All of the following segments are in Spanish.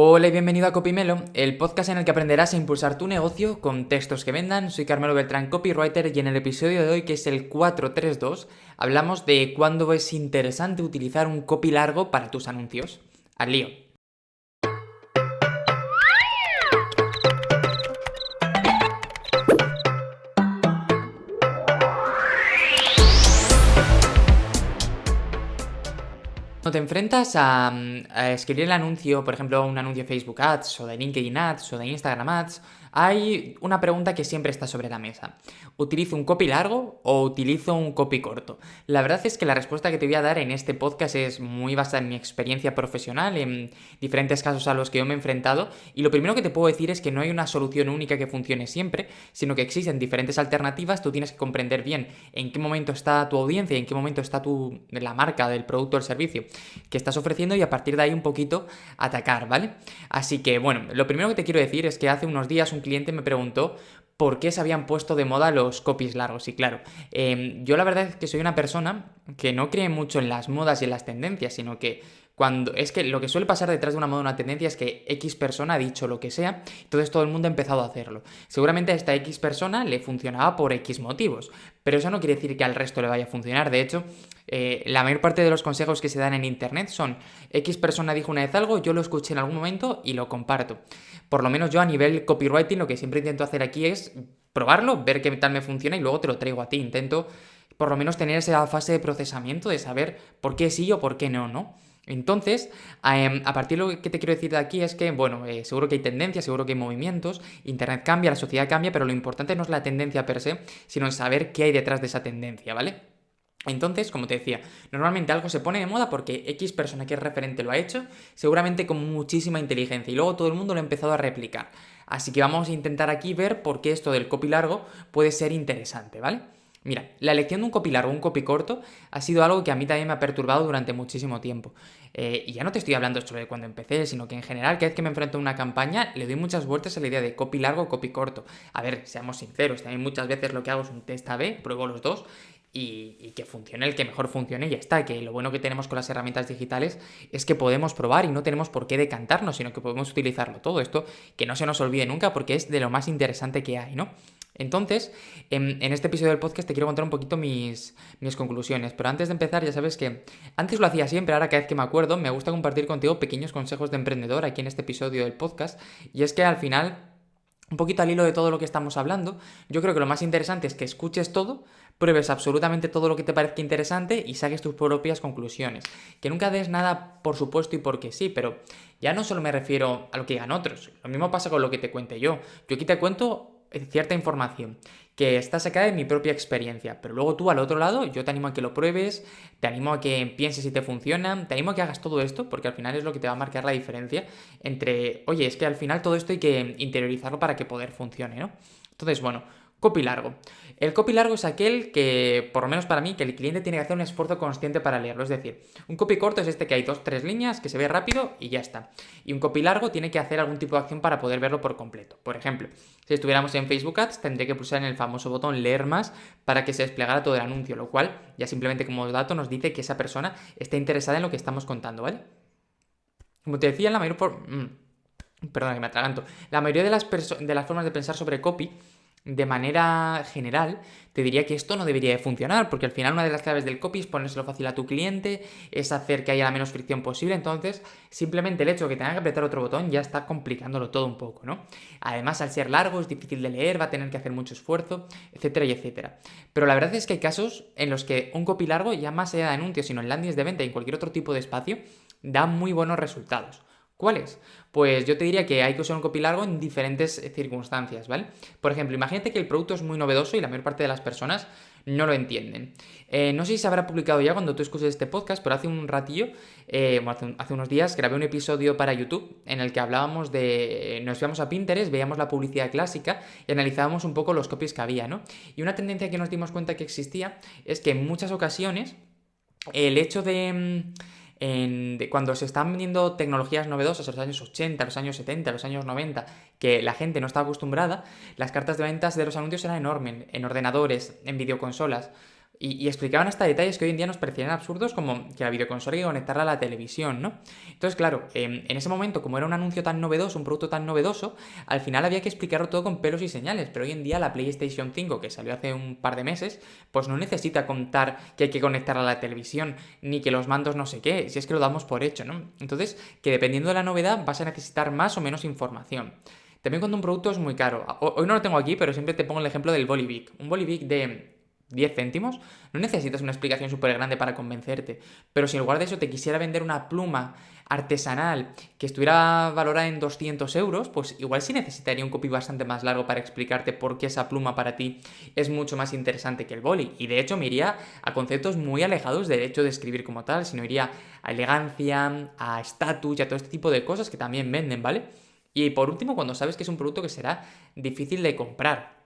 Hola y bienvenido a Copymelo, el podcast en el que aprenderás a impulsar tu negocio con textos que vendan. Soy Carmelo Beltrán, copywriter, y en el episodio de hoy, que es el 432, hablamos de cuándo es interesante utilizar un copy largo para tus anuncios. ¡Al lío! Cuando te enfrentas a escribir el anuncio, por ejemplo, un anuncio de Facebook Ads o de LinkedIn Ads o de Instagram Ads, hay una pregunta que siempre está sobre la mesa. ¿Utilizo un copy largo o utilizo un copy corto? La verdad es que la respuesta que te voy a dar en este podcast es muy basada en mi experiencia profesional, en diferentes casos a los que yo me he enfrentado, y lo primero que te puedo decir es que no hay una solución única que funcione siempre, sino que existen diferentes alternativas. Tú tienes que comprender bien en qué momento está tu audiencia, en qué momento está la marca del producto o el servicio que estás ofreciendo, y a partir de ahí un poquito atacar, ¿vale? Así que bueno, lo primero que te quiero decir es que hace unos días un cliente me preguntó por qué se habían puesto de moda los copies largos. Y claro, yo la verdad es que soy una persona que no cree mucho en las modas y en las tendencias, sino que es que lo que suele pasar detrás de una moda o una tendencia es que X persona ha dicho lo que sea, entonces todo el mundo ha empezado a hacerlo. Seguramente a esta X persona le funcionaba por X motivos, pero eso no quiere decir que al resto le vaya a funcionar. De hecho, la mayor parte de los consejos que se dan en internet son: X persona dijo una vez algo, yo lo escuché en algún momento y lo comparto. Por lo menos yo, a nivel copywriting, lo que siempre intento hacer aquí es probarlo, ver qué tal me funciona y luego te lo traigo a ti. Intento por lo menos tener esa fase de procesamiento de saber por qué sí o por qué no, ¿no? Entonces, a partir de lo que te quiero decir de aquí es que, bueno, seguro que hay tendencias, seguro que hay movimientos, Internet cambia, la sociedad cambia, pero lo importante no es la tendencia per se, sino saber qué hay detrás de esa tendencia, ¿vale? Entonces, como te decía, normalmente algo se pone de moda porque X persona que es referente lo ha hecho, seguramente con muchísima inteligencia, y luego todo el mundo lo ha empezado a replicar. Así que vamos a intentar aquí ver por qué esto del copy largo puede ser interesante, ¿vale? Mira, la elección de un copy largo o un copy corto ha sido algo que a mí también me ha perturbado durante muchísimo tiempo. Y ya no te estoy hablando solo de cuando empecé, sino que en general, cada vez que me enfrento a una campaña, le doy muchas vueltas a la idea de copy largo o copy corto. A ver, seamos sinceros, también muchas veces lo que hago es un test A/B, pruebo los dos y que funcione el que mejor funcione y ya está. Que lo bueno que tenemos con las herramientas digitales es que podemos probar y no tenemos por qué decantarnos, sino que podemos utilizarlo todo. Esto que no se nos olvide nunca, porque es de lo más interesante que hay, ¿no? Entonces, en este episodio del podcast te quiero contar un poquito mis conclusiones, pero antes de empezar, ya sabes que antes lo hacía siempre, ahora cada vez que me acuerdo me gusta compartir contigo pequeños consejos de emprendedor aquí en este episodio del podcast. Y es que al final, un poquito al hilo de todo lo que estamos hablando, yo creo que lo más interesante es que escuches todo, pruebes absolutamente todo lo que te parezca interesante y saques tus propias conclusiones. Que nunca des nada por supuesto y porque sí, pero ya no solo me refiero a lo que digan otros, lo mismo pasa con lo que te cuente yo. Yo aquí te cuento cierta información que está sacada de mi propia experiencia, pero luego tú, al otro lado, yo te animo a que lo pruebes, te animo a que pienses si te funciona, te animo a que hagas todo esto, porque al final es lo que te va a marcar la diferencia entre, oye, es que al final todo esto hay que interiorizarlo para que poder funcione, ¿no? Entonces, bueno, copy largo. El copy largo es aquel que, por lo menos para mí, que el cliente tiene que hacer un esfuerzo consciente para leerlo. Es decir, un copy corto es este que hay 2-3 líneas, que se ve rápido y ya está. Y un copy largo tiene que hacer algún tipo de acción para poder verlo por completo. Por ejemplo, si estuviéramos en Facebook Ads, tendría que pulsar en el famoso botón leer más para que se desplegara todo el anuncio, lo cual ya simplemente como dato nos dice que esa persona está interesada en lo que estamos contando, ¿vale? Como te decía, perdona que me atraganto. La mayoría de las formas de pensar sobre copy, de manera general, te diría que esto no debería de funcionar, porque al final una de las claves del copy es ponérselo fácil a tu cliente, es hacer que haya la menos fricción posible. Entonces, simplemente el hecho de que tenga que apretar otro botón ya está complicándolo todo un poco, ¿no? Además, al ser largo, es difícil de leer, va a tener que hacer mucho esfuerzo, etcétera y etcétera. Pero la verdad es que hay casos en los que un copy largo, ya más allá de anuncios, sino en landings de venta y en cualquier otro tipo de espacio, da muy buenos resultados. ¿Cuáles? Pues yo te diría que hay que usar un copy largo en diferentes circunstancias, ¿vale? Por ejemplo, imagínate que el producto es muy novedoso y la mayor parte de las personas no lo entienden. No sé si se habrá publicado ya cuando tú escuches este podcast, pero hace un ratillo, hace unos días, grabé un episodio para YouTube en el que hablábamos de... Nos íbamos a Pinterest, veíamos la publicidad clásica y analizábamos un poco los copies que había, ¿no? Y una tendencia que nos dimos cuenta que existía es que en muchas ocasiones el hecho de cuando se están vendiendo tecnologías novedosas en los años 80, los años 70, los años 90, que la gente no estaba acostumbrada, las cartas de ventas de los anuncios eran enormes, en ordenadores, en videoconsolas. Y explicaban hasta detalles que hoy en día nos parecían absurdos, como que la videoconsola hay que conectarla a la televisión, ¿no? Entonces, claro, en ese momento, como era un anuncio tan novedoso, un producto tan novedoso, al final había que explicarlo todo con pelos y señales. Pero hoy en día la PlayStation 5, que salió hace un par de meses, pues no necesita contar que hay que conectarla a la televisión, ni que los mandos no sé qué, si es que lo damos por hecho, ¿no? Entonces, que dependiendo de la novedad vas a necesitar más o menos información. También cuando un producto es muy caro. Hoy no lo tengo aquí, pero siempre te pongo el ejemplo del Bolivic. Un Bolivic de 10 céntimos, no necesitas una explicación súper grande para convencerte. Pero si en lugar de eso te quisiera vender una pluma artesanal que estuviera valorada en 200 euros, pues igual sí necesitaría un copy bastante más largo para explicarte por qué esa pluma para ti es mucho más interesante que el boli. Y de hecho me iría a conceptos muy alejados del hecho de escribir como tal, sino iría a elegancia, a estatus y a todo este tipo de cosas que también venden, ¿vale? Y por último, cuando sabes que es un producto que será difícil de comprar.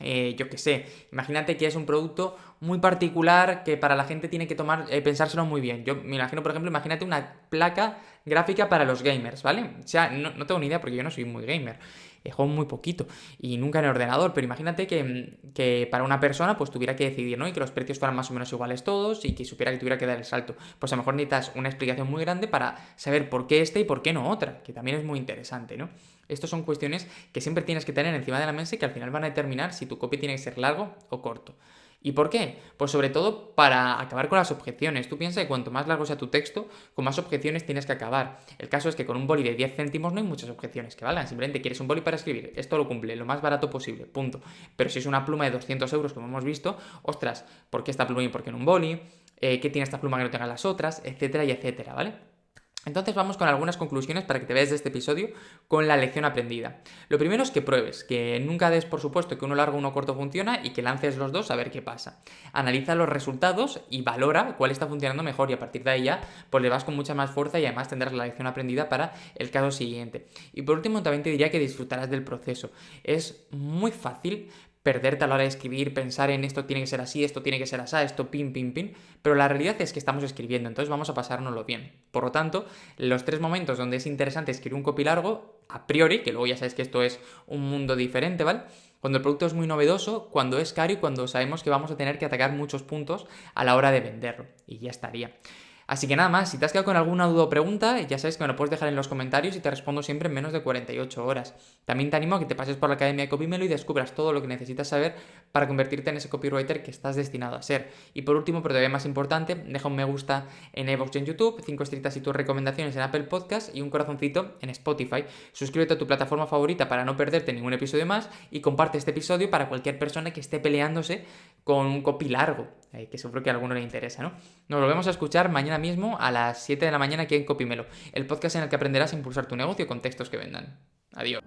Yo qué sé, imagínate que es un producto muy particular que para la gente tiene que pensárselo muy bien. Yo me imagino, por ejemplo, imagínate una placa gráfica para los gamers, ¿vale? O sea, no tengo ni idea porque yo no soy muy gamer, juego muy poquito y nunca en ordenador, pero imagínate que para una persona pues tuviera que decidir, ¿no? Y que los precios fueran más o menos iguales todos y que supiera que tuviera que dar el salto. Pues a lo mejor necesitas una explicación muy grande para saber por qué esta y por qué no otra, que también es muy interesante, ¿no? Estas son cuestiones que siempre tienes que tener encima de la mesa y que al final van a determinar si tu copy tiene que ser largo o corto. ¿Y por qué? Pues sobre todo para acabar con las objeciones. Tú piensas que cuanto más largo sea tu texto, con más objeciones tienes que acabar. El caso es que con un boli de 10 céntimos no hay muchas objeciones que valgan. Simplemente quieres un boli para escribir. Esto lo cumple, lo más barato posible, punto. Pero si es una pluma de 200 euros, como hemos visto, ostras, ¿por qué esta pluma y por qué no un boli? ¿Qué tiene esta pluma que no tengan las otras? Etcétera y etcétera, ¿vale? Entonces vamos con algunas conclusiones para que te veas de este episodio con la lección aprendida. Lo primero es que pruebes, que nunca des por supuesto que uno largo o uno corto funciona y que lances los dos a ver qué pasa. Analiza los resultados y valora cuál está funcionando mejor y a partir de ahí ya pues le vas con mucha más fuerza y además tendrás la lección aprendida para el caso siguiente. Y por último también te diría que disfrutarás del proceso. Es muy fácil perderte a la hora de escribir, pensar en esto tiene que ser así, esto tiene que ser así, esto pin, pin, pin, pero la realidad es que estamos escribiendo, entonces vamos a pasárnoslo bien. Por lo tanto, los 3 momentos donde es interesante escribir un copy largo, a priori, que luego ya sabes que esto es un mundo diferente, ¿vale? Cuando el producto es muy novedoso, cuando es caro y cuando sabemos que vamos a tener que atacar muchos puntos a la hora de venderlo. Y ya estaría. Así que nada más, si te has quedado con alguna duda o pregunta, ya sabes que me lo puedes dejar en los comentarios y te respondo siempre en menos de 48 horas. También te animo a que te pases por la Academia de Copymelo y descubras todo lo que necesitas saber para convertirte en ese copywriter que estás destinado a ser. Y por último, pero todavía más importante, deja un me gusta en iVoox y en YouTube, 5 estrellas y tus recomendaciones en Apple Podcast y un corazoncito en Spotify. Suscríbete a tu plataforma favorita para no perderte ningún episodio más y comparte este episodio para cualquier persona que esté peleándose con un copy largo, que seguro que a alguno le interesa, ¿no? Nos volvemos a escuchar mañana mismo a las 7 de la mañana aquí en Copymelo, el podcast en el que aprenderás a impulsar tu negocio con textos que vendan. Adiós.